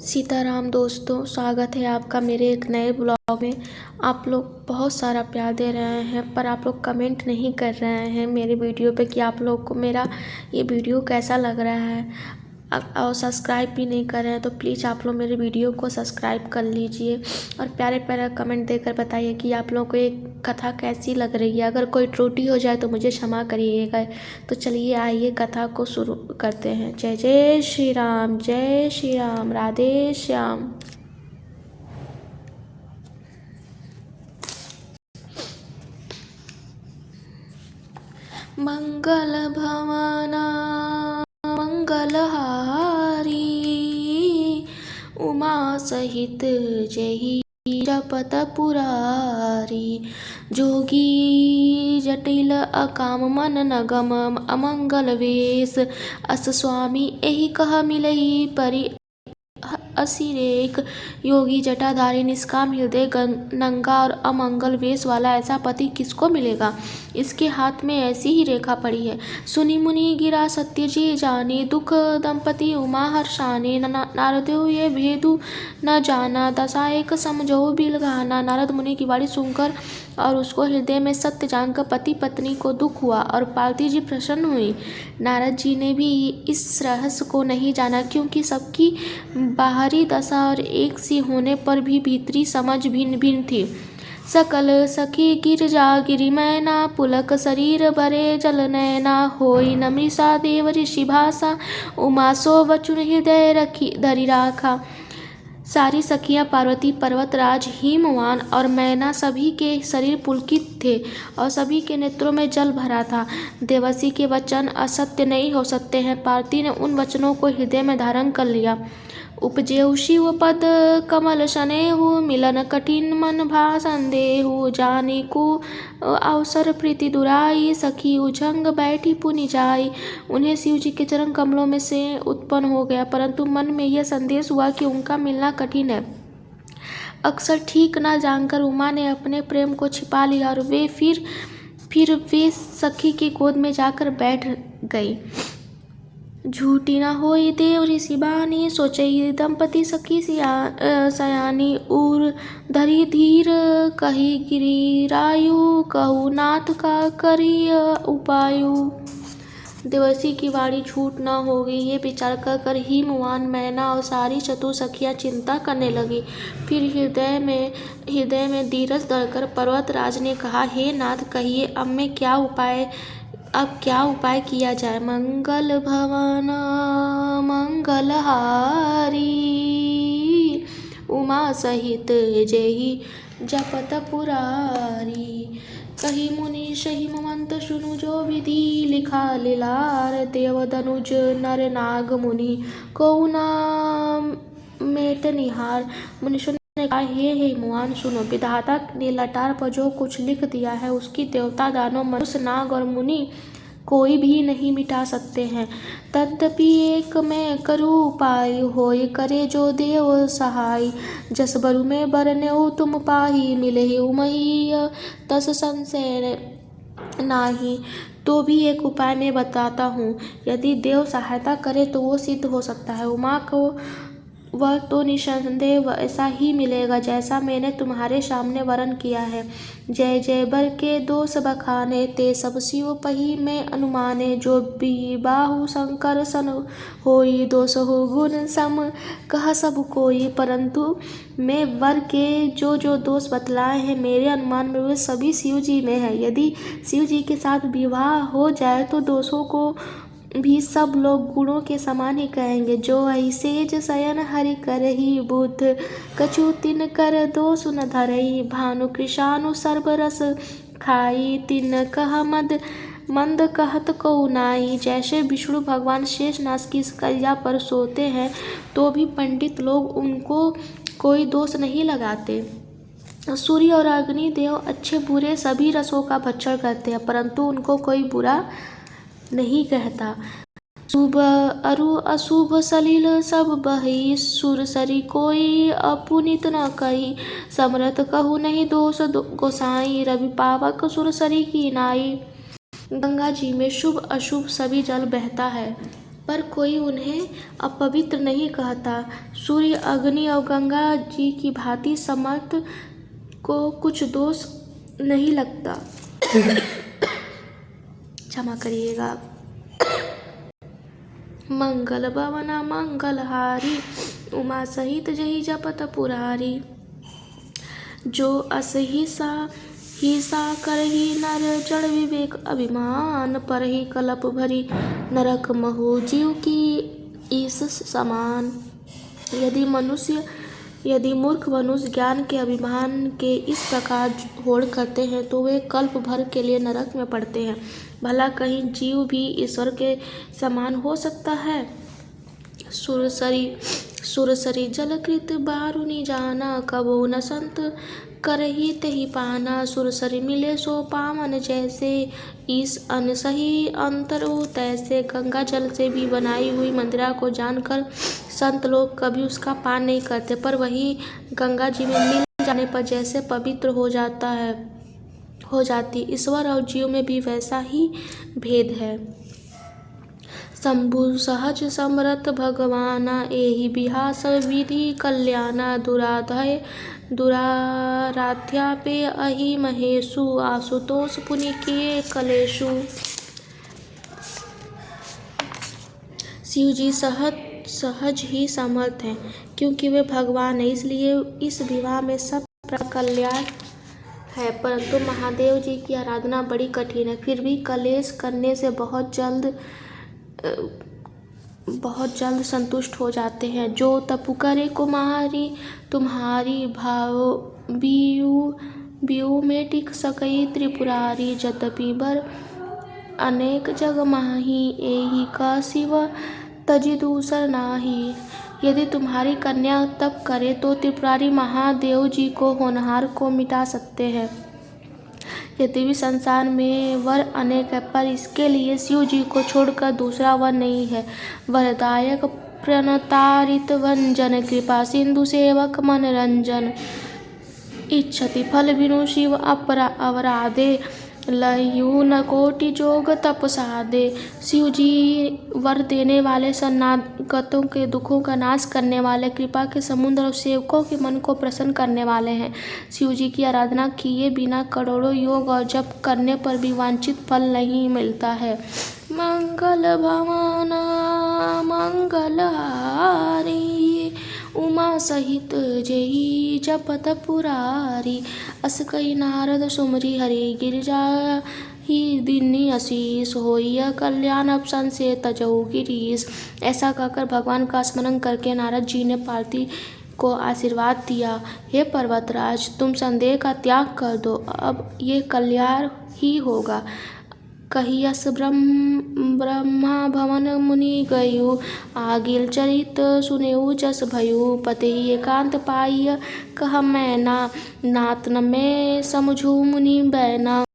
सीताराम दोस्तों, स्वागत है आपका मेरे एक नए ब्लॉग में। आप लोग बहुत सारा प्यार दे रहे हैं, पर आप लोग कमेंट नहीं कर रहे हैं मेरे वीडियो पे कि आप लोग को मेरा ये वीडियो कैसा लग रहा है। और सब्सक्राइब भी नहीं कर रहे हैं, तो प्लीज़ आप लोग मेरे वीडियो को सब्सक्राइब कर लीजिए और प्यारे प्यारे कमेंट देकर बताइए कि आप लोगों को ये कथा कैसी लग रही है। अगर कोई त्रुटि हो जाए तो मुझे क्षमा करिएगा। तो चलिए आइए कथा को शुरू करते हैं। जय जय श्री राम, राधे श्याम। मंगल भवना मंगलहारी, उमा सहित जही जपत पुरारी। जोगी जटिल अकाम मन नगम, अमंगल वेश अस स्वामी एहि कह मिलई परि असिरेक। योगी जटाधारी निष्काम हृदय नंगा और अमंगल वेश वाला ऐसा पति किसको मिलेगा। इसके हाथ में ऐसी ही रेखा पड़ी है। सुनी मुनि गिरा सत्य जी जाने, दुख दंपति उमा हर्षाने। नारदो ये भेदु न जाना, दशा एक समझो बिलगाना। नारद मुनि की वाणी सुनकर और उसको हृदय में सत्य जानकर पति पत्नी को दुख हुआ और पार्वती जी प्रसन्न हुई। नारद जी ने भी इस रहस्य को नहीं जाना, क्योंकि सबकी बाहरी दशा और एक सी होने पर भी भीतरी समझ भिन्न भिन्न थी। सकल सखी गिरजा गिरि मैना, पुलक शरीर बरे जल नैना। होई न मृषा देव ऋषि भाषा, उमा सो वचुन हृदय रखी धरि राखा। सारी सखियां पार्वती, पर्वतराज, हिमवान और मैना सभी के शरीर पुलकित थे और सभी के नेत्रों में जल भरा था। देवसी के वचन असत्य नहीं हो सकते हैं। पार्वती ने उन वचनों को हृदय में धारण कर लिया। उपजेऊ शिव पद कमल शनेहु, मिलन कठिन मन भा संदेहु। जाने को अवसर प्रीति दुराई, सखी उझंग बैठी पुनि जाई। उन्हें शिव जी के चरण कमलों में से उत्पन्न हो गया, परंतु मन में यह संदेश हुआ कि उनका मिलना कठिन है। अक्सर ठीक न जानकर उमा ने अपने प्रेम को छिपा लिया और फिर वे सखी की गोद में जाकर बैठ गई। झूठी न होई देव ऋषि बानी, सोचई दंपति सखी सयानी। उर धरी धीर कही गिरिरायु, कहु नाथ का करी उपायु। देवर्षि की वाणी झूठ न होगी, ये विचार कर हिमवान, मैना और सारी चतुर सखियां चिंता करने लगी। फिर हृदय में धीरज धरकर पर्वतराज ने कहा, हे नाथ, कहिए अब क्या उपाय किया जाए। मंगल भवन मंगलहारी, उमा सहित जेहि जपत पुरारी। कही मुनीश हिमवंत सुनु जो विधि, लिखा लीलार देव धनुज नर नाग मुनि को नाम मेट निहार। मुनीषों ने कहा, हे हिमवान सुनो, विधाता ने लटार पर जो कुछ लिख दिया है उसकी देवता, दानव, मनुष्य, नाग और मुनि कोई भी नहीं मिटा सकते हैं। तद्यपि एक मैं करूँ उपाय, होय करे जो देव सहाय। जस बरु में बरनेउ तुम पाही, मिले उमही तस संशय नाही। तो भी एक उपाय मैं बताता हूँ, यदि देव सहायता करे तो वो सिद्ध हो सकता है। उमा को वह तो निसंदेह ऐसा ही मिलेगा जैसा मैंने तुम्हारे सामने वर्णन किया है। जय जय बर के दोष बखाने, ते सब शिव पही में अनुमाने। जो बाहु शंकर सन होई, दोष हो गुण सम कह सब कोई। परंतु मैं वर के जो दोष बतलाए हैं, मेरे अनुमान में वे सभी शिव जी में है। यदि शिव जी के साथ विवाह हो जाए तो दोषों को भी सब लोग गुणों के समान ही कहेंगे। जो ऐसे शयन हरि करही, बुध कछु तिन कर दोष न धरही। भानु कृषानु सर्व रस खाई, तिन कह मंद कहत को नाई। जैसे विष्णु भगवान शेषनाग की कलिया पर सोते हैं तो भी पंडित लोग उनको कोई दोष नहीं लगाते। सूर्य और अग्नि देव अच्छे बुरे सभी रसों का भक्षण करते हैं, परंतु उनको कोई बुरा नहीं कहता। शुभ अरु अशुभ सलिल सब बही, सुरसरी कोई अपुनित न कही। समरथ कहु नहीं दोष गोसाई, रवि पावक सुरसरी की नाई। गंगा जी में शुभ अशुभ सभी जल बहता है। पर कोई उन्हें अपवित्र नहीं कहता। सूर्य, अग्नि और गंगा जी की भांति समर्थ को कुछ दोष नहीं लगता। क्षमा करिएगा। मंगल भवन मंगलहारी, उमा सहित जही जपत पुरारी। जो असहिसा करही नर, जड़ विवेक अभिमान। परहि कलप भरी नरक महु, जीव की ईस समान। यदि मूर्ख मनुष्य ज्ञान के अभिमान के इस प्रकार होड़ करते हैं तो वे कल्प भर के लिए नरक में पड़ते हैं। भला कहीं जीव भी ईश्वर के समान हो सकता है? सुरसरी जलकृत बारुनि जाना, कबो न संत करही तेहि पाना। सुरसरी मिले सो पावन जैसे, ईस अन सही अंतरो तैसे। गंगा जल से भी बनाई हुई मंदिरा को जानकर संत लोग कभी उसका पान नहीं करते, पर वही गंगा जी में मिल जाने पर जैसे पवित्र हो जाती। ईश्वर और जीव में भी वैसा ही भेद है। शंभु सहज समरथ भगवाना, एहि बिहास विधि कल्याणा। दुराराध्या पे अहि महेशु, आशुतोष पुनि किए कलेशु। शिव जी सहज ही समर्थ हैं, क्योंकि वे भगवान हैं, इसलिए इस विवाह में सब प्रकार कल्याण है। परंतु महादेव जी की आराधना बड़ी कठिन है, फिर भी कलेश करने से बहुत जल्द संतुष्ट हो जाते हैं। जो तपु करे कुमारी, तुम्हारी बियु में टिक सकई त्रिपुरारी। जतपि बर अनेक जग माही, एहि का शिव तजि दूसर नाही। यदि तुम्हारी कन्या तप करे तो त्रिपुरारी महादेव जी को, होनहार को मिटा सकते हैं। यद्यपि संसार में वर अनेक है, पर इसके लिए शिव जी को छोड़कर दूसरा वर नहीं है। वरदायक प्रणतारित भंजन, कृपा सिंधु सेवक मनरंजन। इच्छति फल बिनु शिव अवराधे, लयु न कोटि जोग तप साधे। शिव जी वर देने वाले, शरणागतों के दुखों का नाश करने वाले, कृपा के समुद्र और सेवकों के मन को प्रसन्न करने वाले हैं। शिव जी की आराधना किए बिना करोड़ों योग और जप करने पर भी वांछित फल नहीं मिलता है। मंगल भवन मंगलहारी, उमा सहित जही जपत पुरारी। अस कही नारद सुमरि हरि, गिरिजा ही दीनी आशीष। होइया कल्याण अब संशय तजहु गिरीश। ऐसा कहकर भगवान का स्मरण करके नारद जी ने पार्वती को आशीर्वाद दिया। हे पर्वतराज, तुम संदेह का त्याग कर दो, अब ये कल्याण ही होगा। कहियस ब्रह्मा भवन मुनि गयु, आगिल चरित सुनेउ जस भयु। पते एकांत पाइय कह मैना, नात न मैं समझू मुनि बैना।